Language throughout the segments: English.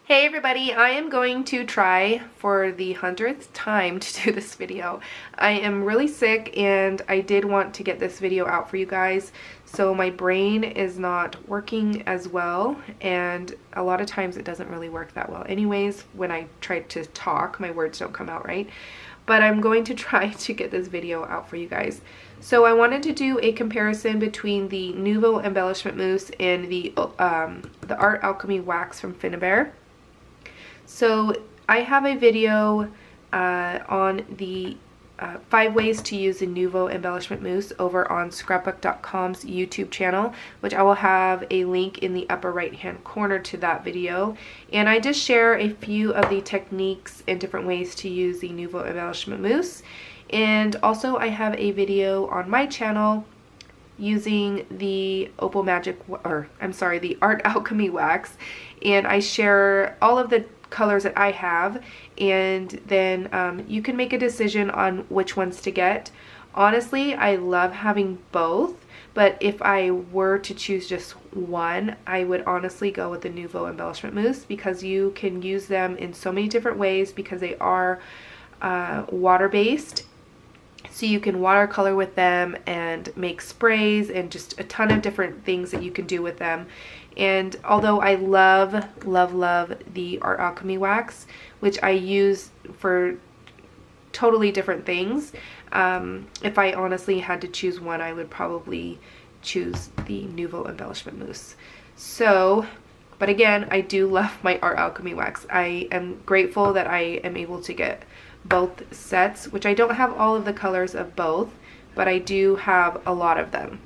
Hey everybody, I am going to try for the 100th time to do this video. I am really sick and I did want to get this video out for you guys, so my brain is not working as well, and a lot of times it doesn't really work that well anyways. When I try to talk, my words don't come out right, but I'm going to try to get this video out for you guys. So I wanted to do a comparison between the Nuvo Embellishment Mousse and the Art Alchemy Wax from Filmora. So I have a video on the 5 ways to use the Nuvo Embellishment Mousse over on scrapbook.com's YouTube channel, which I will have a link in the upper right hand corner to that video. And I just share a few of the techniques and different ways to use the Nuvo Embellishment Mousse. And also I have a video on my channel using the the Art Alchemy Wax, and I share all of the colors that I have, and then you can make a decision on which ones to get. Honestly, I love having both, but if I were to choose just one, I would honestly go with the Nuvo Embellishment Mousse, because you can use them in so many different ways because they are water-based. So you can watercolor with them and make sprays and just a ton of different things that you can do with them. And although I love the Art Alchemy Wax, which I use for totally different things, if I honestly had to choose one, I would probably choose the Nuvo Embellishment Mousse. So, but again, I do love my Art Alchemy Wax. I am grateful that I am able to get both sets, which I don't have all of the colors of both, but I do have a lot of them.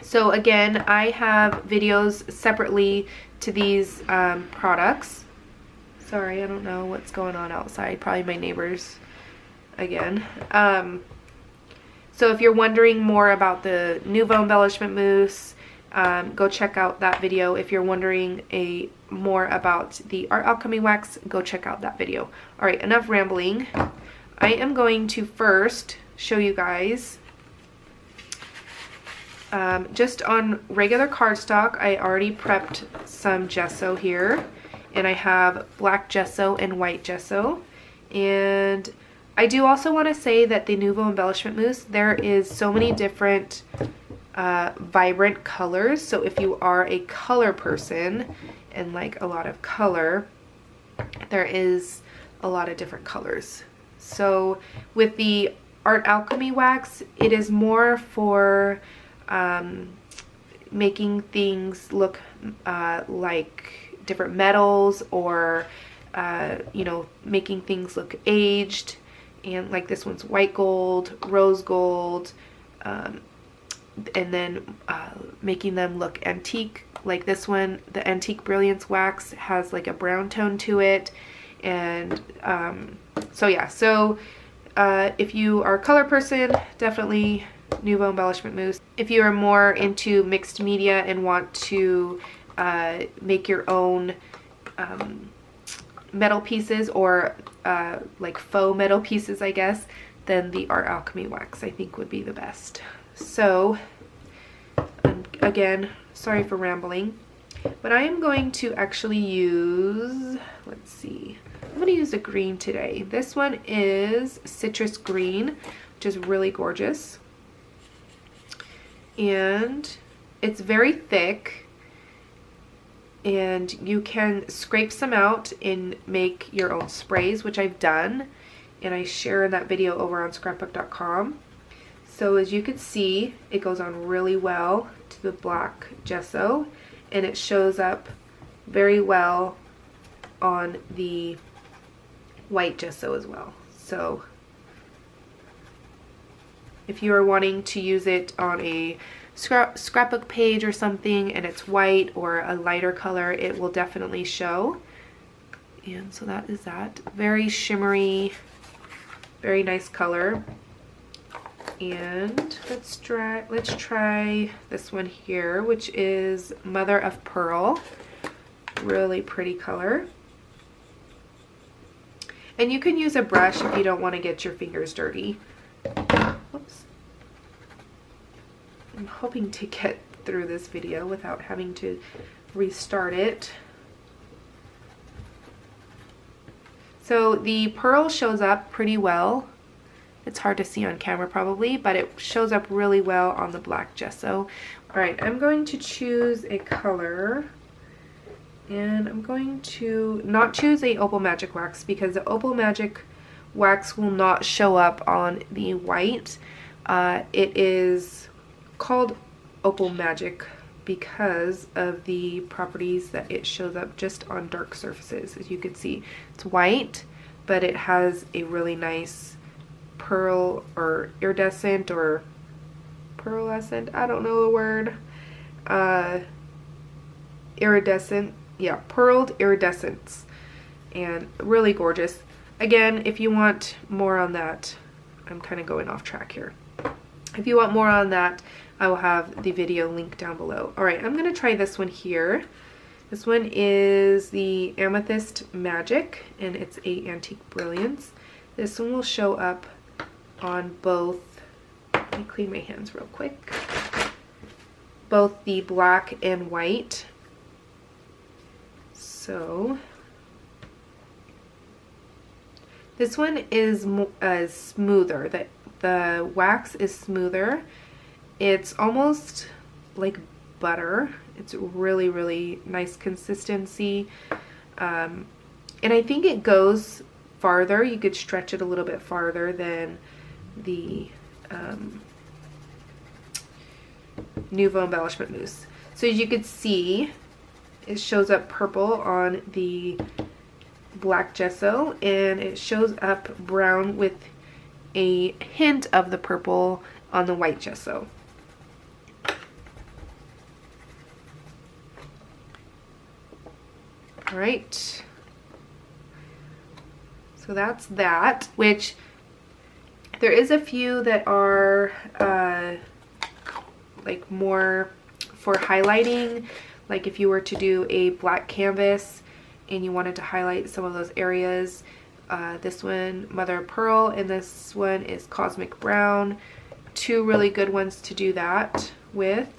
So again, I have videos separately to these products. Sorry, I don't know what's going on outside. Probably my neighbors again. So if you're wondering more about the Nuvo Embellishment Mousse, go check out that video. If you're wondering more about the Art Alchemy Wax, go check out that video. Alright, enough rambling. I am going to first show you guys just on regular cardstock. I already prepped some gesso here, and I have black gesso and white gesso. And I do also want to say that the Nuvo Embellishment Mousse, there is so many different vibrant colors. So if you are a color person and like a lot of color, there is a lot of different colors. So with the Art Alchemy Wax, it is more for making things look like different metals, or you know, making things look aged. And like this one's white gold, rose gold, and then making them look antique. Like this one, the Antique Brilliance Wax has like a brown tone to it. And so yeah, so if you are a color person, definitely Nuvo Embellishment Mousse. If you are more into mixed media and want to make your own metal pieces, or like faux metal pieces, I guess, then the Art Alchemy Wax I think would be the best. So again, sorry for rambling, but I am going to actually use, let's see, I'm going to use a green today. This one is Citrus Green, which is really gorgeous, and it's very thick, and you can scrape some out and make your own sprays, which I've done, and I share that video over on scrapbook.com. So as you can see, it goes on really well to the black gesso, and it shows up very well on the white gesso as well. So if you are wanting to use it on a scrapbook page or something and it's white or a lighter color, it will definitely show. And so that is that. Very shimmery, very nice color. And let's try this one here, which is Mother of Pearl. Really pretty color. And you can use a brush if you don't want to get your fingers dirty. Whoops. I'm hoping to get through this video without having to restart it. So the pearl shows up pretty well. It's hard to see on camera probably, but it shows up really well on the black gesso. Alright, I'm going to choose a color, and I'm going to not choose a Opal Magic Wax because the Opal Magic Wax will not show up on the white. It is called Opal Magic because of the properties that it shows up just on dark surfaces. As you can see, it's white, but it has a really nice pearl or iridescent or pearlescent, I don't know the word, iridescent, yeah, pearled iridescence, and really gorgeous. Again, if you want more on that, I'm kind of going off track here. If you want more on that, I will have the video linked down below. Alright, I'm going to try this one here. This one is the Amethyst Magic, and it's a Antique Brilliance. This one will show up on both, let me clean my hands real quick, both the black and white. So this one is smoother. The wax is smoother. It's almost like butter. It's really, really nice consistency. And I think it goes farther. You could stretch it a little bit farther than the Nuvo Embellishment Mousse. So as you can see, it shows up purple on the black gesso, and it shows up brown with a hint of the purple on the white gesso. Alright, so that's that, which there is a few that are like more for highlighting, like if you were to do a black canvas and you wanted to highlight some of those areas. This one, Mother of Pearl, and this one is Cosmic Brown. Two really good ones to do that with.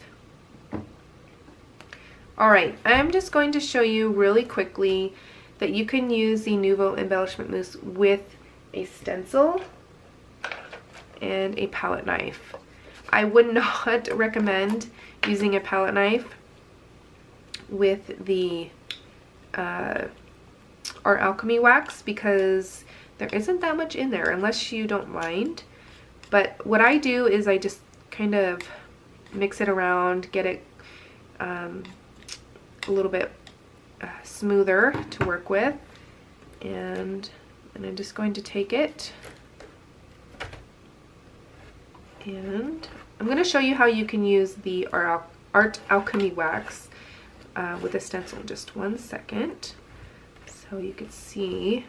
Alright, I'm just going to show you really quickly that you can use the Nuvo Embellishment Mousse with a stencil and a palette knife. I would not recommend using a palette knife with the our Alchemy Wax because there isn't that much in there unless you don't mind. But what I do is I just kind of mix it around, get it a little bit smoother to work with, and I'm just going to take it, and I'm going to show you how you can use the Art Alchemy Wax with a stencil in just 1 second. So you can see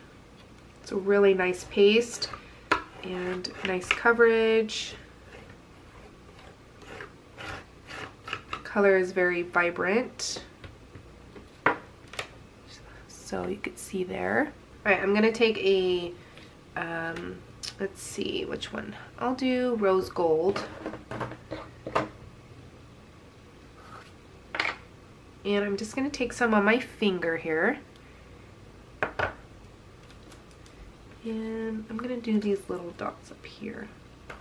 it's a really nice paste and nice coverage. Color is very vibrant, so you could see there. Alright, I'm gonna take a let's see which one. I'll do rose gold, and I'm just gonna take some on my finger here, and I'm gonna do these little dots up here.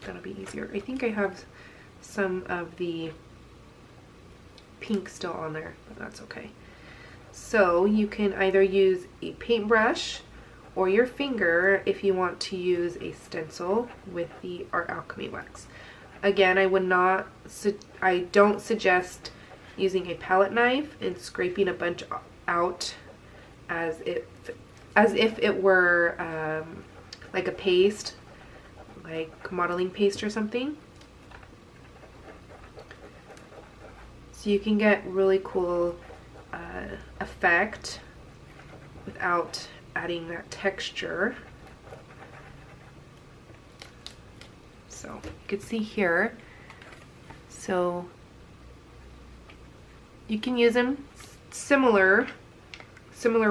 That'll be easier. I think I have some of the pink still on there, but that's okay. So you can either use a paintbrush or your finger if you want to use a stencil with the Art Alchemy Wax. Again, I don't suggest using a palette knife and scraping a bunch out as if it were like a paste, like modeling paste or something. So you can get really cool effect without adding that texture. So you can see here. So you can use them similar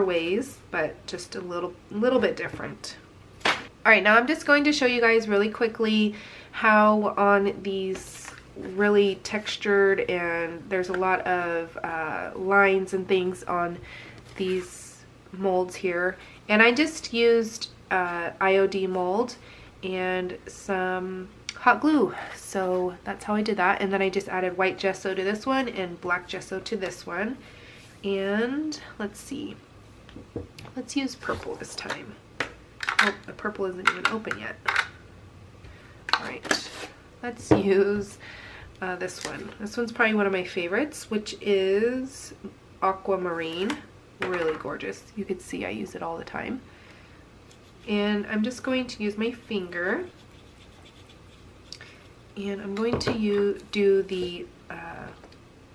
ways, but just a little bit different. Alright, now I'm just going to show you guys really quickly how on these really textured, and there's a lot of lines and things on these molds here, and I just used IOD mold and some hot glue. So that's how I did that. And then I just added white gesso to this one and black gesso to this one. And let's see, let's use purple this time. Oh, the purple isn't even open yet. All right, let's use this one. This one's probably one of my favorites, which is Aquamarine. Really gorgeous. You can see I use it all the time. And I'm just going to use my finger, and I'm going to do the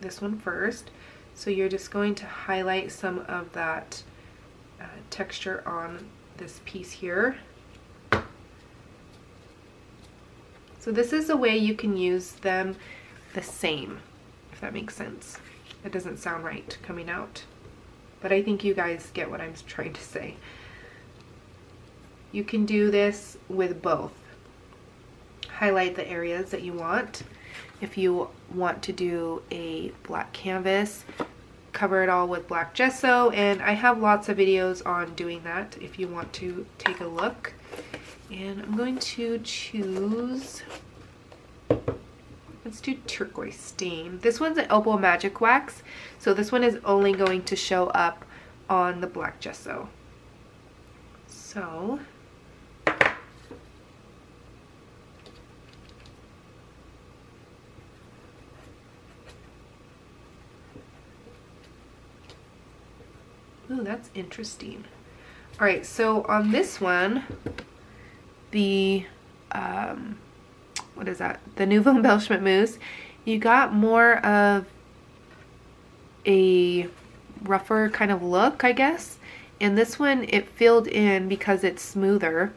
this one first. So you're just going to highlight some of that texture on this piece here. So this is a way you can use them the same, if that makes sense. It doesn't sound right coming out, but I think you guys get what I'm trying to say. You can do this with both. Highlight the areas that you want. If you want to do a black canvas, cover it all with black gesso, and I have lots of videos on doing that if you want to take a look. And I'm going to choose, let's do Turquoise Stain. This one's an Opal Magic Wax, so this one is only going to show up on the black gesso. So ooh, that's interesting. All right, so on this one, the what is that? The Nuvo Embellishment Mousse, you got more of a rougher kind of look, I guess. And this one, it filled in, because it's smoother,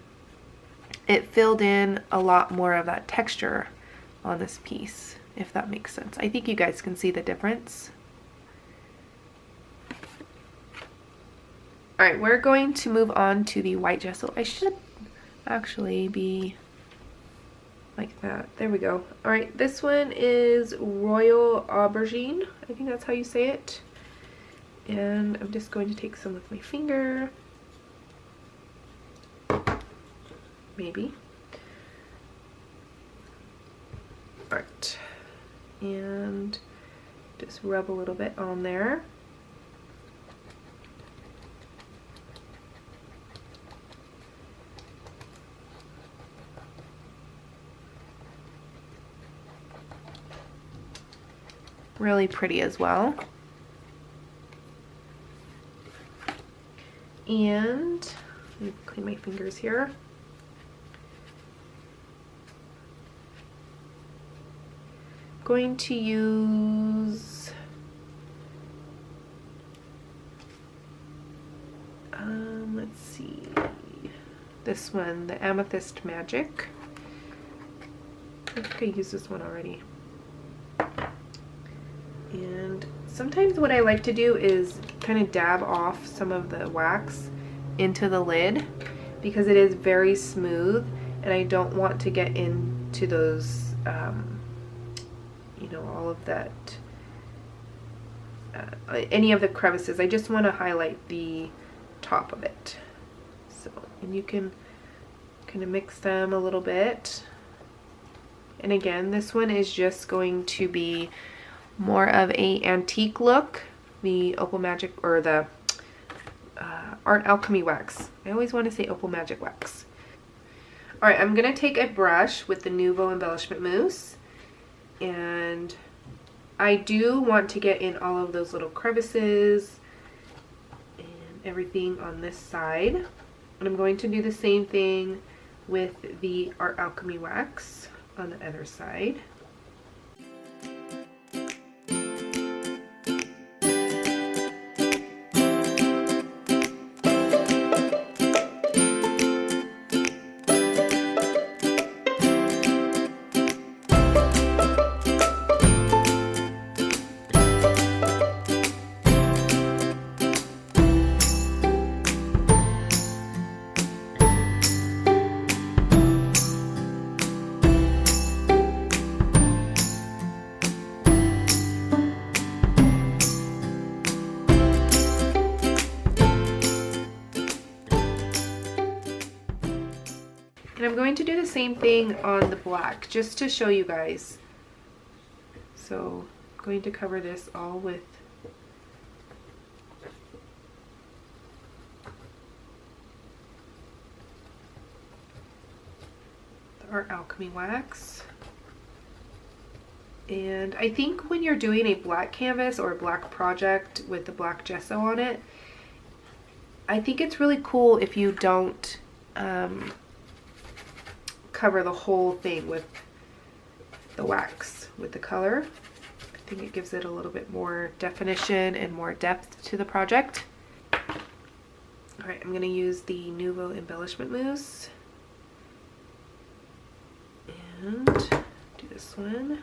it filled in a lot more of that texture on this piece, if that makes sense. I think you guys can see the difference. All right, we're going to move on to the white gesso. I should actually be like that. There we go. All right, this one is Royal Aubergine. I think that's how you say it. And I'm just going to take some with my finger. Maybe. All right. And just rub a little bit on there. Really pretty as well. And let me clean my fingers here. Going to use let's see, this one, the Amethyst Magic. I think I used this one already. And sometimes what I like to do is kind of dab off some of the wax into the lid, because it is very smooth and I don't want to get into those, you know, all of that, any of the crevices. I just want to highlight the top of it. So, and you can kind of mix them a little bit. And again, this one is just going to be more of a antique look, the Opal Magic, or the Alchemy Wax. I always want to say Opal Magic Wax. All right, I'm gonna take a brush with the Nuvo Embellishment Mousse, and I do want to get in all of those little crevices and everything on this side. And I'm going to do the same thing with the Alchemy Wax on the other side. And I'm going to do the same thing on the black, just to show you guys. So I'm going to cover this all with our Alchemy Wax. And I think when you're doing a black canvas or a black project with the black gesso on it, I think it's really cool if you don't cover the whole thing with the wax, with the color. I think it gives it a little bit more definition and more depth to the project. Alright, I'm going to use the Nuvo Embellishment Mousse. And do this one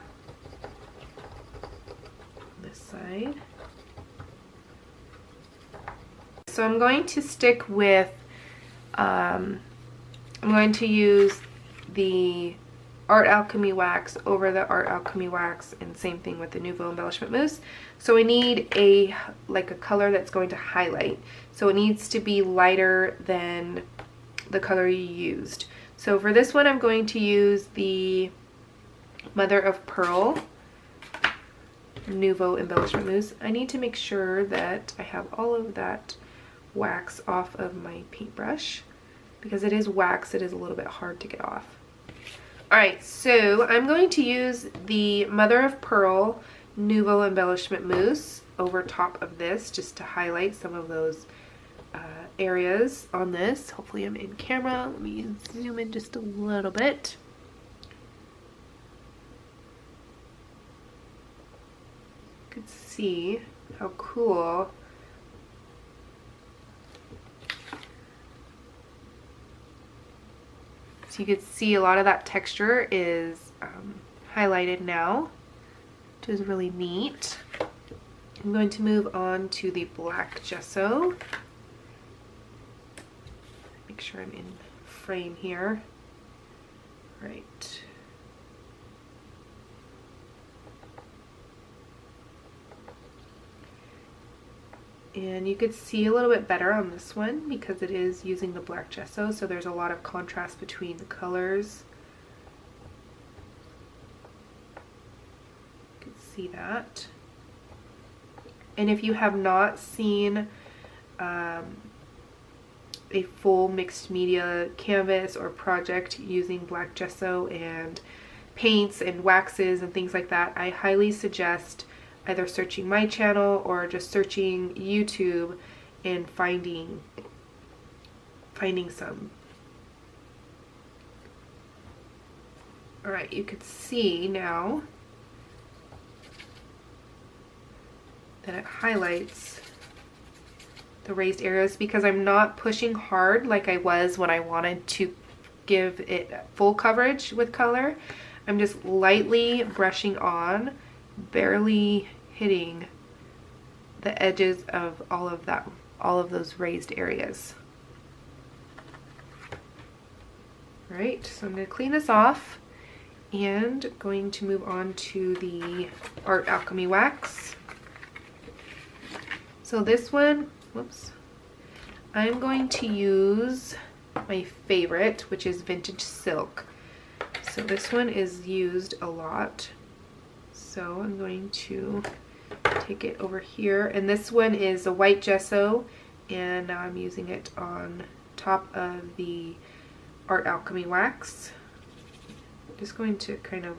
on this side. So I'm going to stick with, I'm going to use the Art Alchemy Wax over the Art Alchemy Wax, and same thing with the Nuvo Embellishment Mousse. So I need a color that's going to highlight. So it needs to be lighter than the color you used. So for this one, I'm going to use the Mother of Pearl Nuvo Embellishment Mousse. I need to make sure that I have all of that wax off of my paintbrush, because it is wax, it is a little bit hard to get off. Alright, so I'm going to use the Mother of Pearl Nuvo Embellishment Mousse over top of this, just to highlight some of those areas on this. Hopefully I'm in camera. Let me zoom in just a little bit. You can see how cool so you can see a lot of that texture is highlighted now, which is really neat. I'm going to move on to the black gesso. Make sure I'm in frame here. Right. And you could see a little bit better on this one because it is using the black gesso, so there's a lot of contrast between the colors. You can see that. And if you have not seen a full mixed media canvas or project using black gesso and paints and waxes and things like that, I highly suggest either searching my channel or just searching YouTube and finding some. Alright, you could see now that it highlights the raised areas because I'm not pushing hard like I was when I wanted to give it full coverage with color. I'm just lightly brushing on, barely hitting the edges of all of those raised areas. Right, so I'm going to clean this off and going to move on to the Art Alchemy Wax. So this one, whoops, I'm going to use my favorite, which is Vintage Silk. So this one is used a lot. So I'm going to take it over here, and this one is a white gesso, and now I'm using it on top of the Art Alchemy Wax. I'm just going to kind of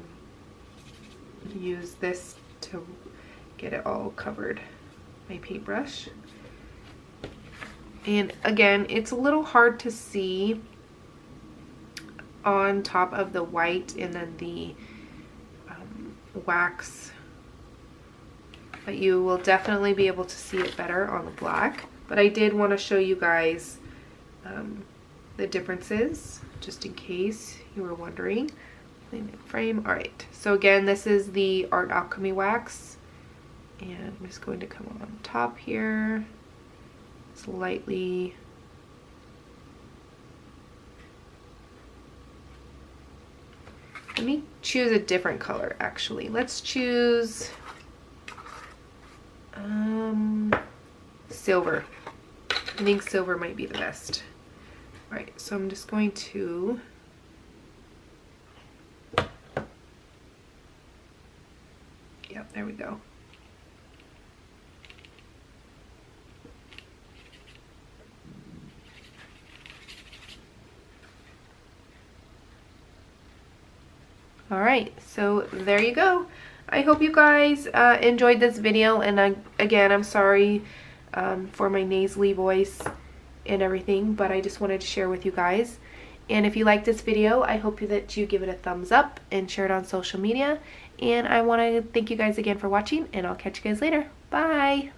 use this to get it all covered, my paintbrush. And again, it's a little hard to see on top of the white and then the wax, but you will definitely be able to see it better on the black. But I did want to show you guys the differences, just in case you were wondering. In frame. Alright, so again, this is the Art Alchemy Wax, and I'm just going to come on top here, slightly. Let me choose a different color actually. Let's choose silver. I think silver might be the best. Alright, so I'm just going to There we go. Alright, so there you go. I hope you guys enjoyed this video, and again, I'm sorry for my nasally voice and everything, but I just wanted to share with you guys. And if you like this video, I hope that you give it a thumbs up and share it on social media. And I want to thank you guys again for watching, and I'll catch you guys later. Bye!